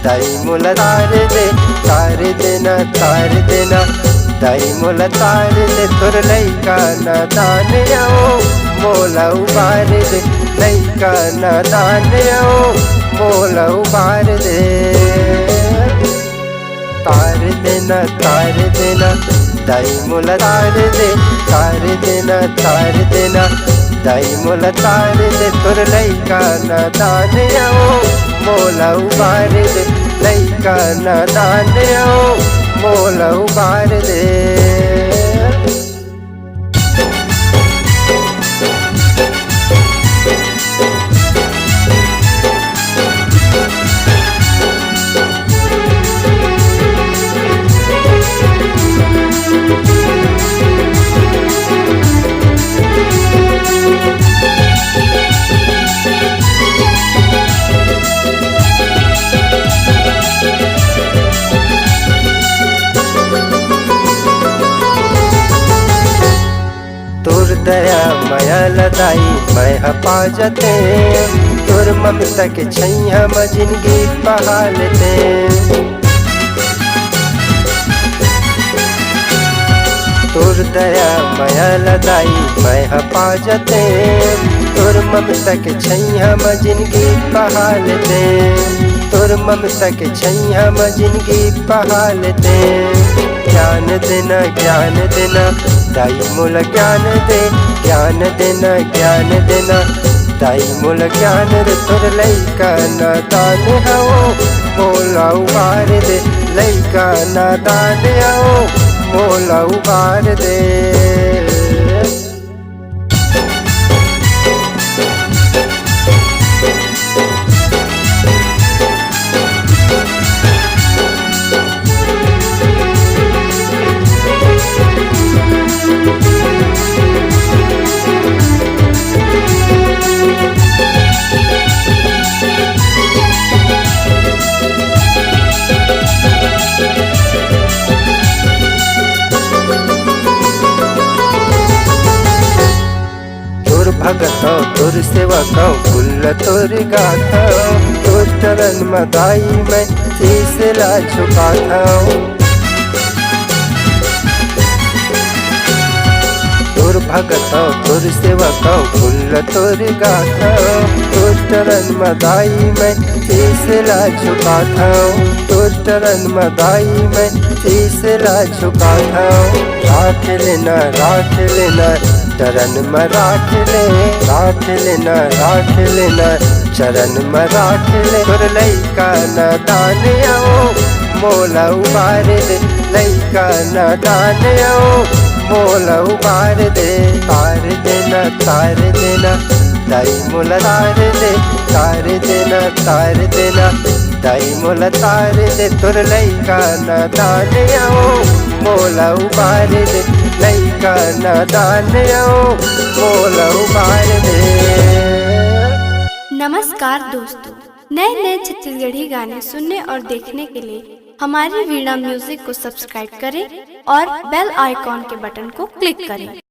दाई मोला तार देना दाई मोला तार दे तोर लइका नादान आओ मोला उबार दे लइका नादान आओ मोला उबार दे। तार देना दाई मोला तार देना दाई मोला तार दे तोर लइका नादान आओ मोला उबार दे लइका नादान आओ मोला उबार दे। तोर दया माया लदाई मैं हफाजते तोर ममता के छैया में जिंदगी बहालते। तोर दया माया लदाई मैं हफाजते तोर ममता के छैया में जिंदगी बहालते। तोर ममता के छैया में जिंदगी बहालते। ज्ञान देना दाई मोला ज्ञान देना दाई मोला ज्ञान दे तोर लइका नादान आओ मोला उबार दे लइका नादान आओ मोला उबार दे। भगत तोर सेवा फुल तोर गाथा तोर चरण मदाई में शीश ला झुकाता। तोर भगत तोर सेवा फुल तोर गाथा तोर चरण मदाई में शीश ला झुकाता। तोर चरण मदाई में शीश ला झुकाता। राख लेना चरण में राख लेना चरण में राख ले तोर लइका नादान आओ मोला उबार दे लइका नादान आओ मोला उबार दे। तार देना दाई मोला तार देना दाई मोला तार दे तोर लइका नादान आओ मोला उबार दे लइका नादान आओ मोला उबार दे। नमस्कार दोस्तों, नए छत्तीसगढ़ी गाने सुनने और देखने के लिए हमारी वीणा म्यूजिक को सब्सक्राइब करें और बेल आइकॉन के बटन को क्लिक करें।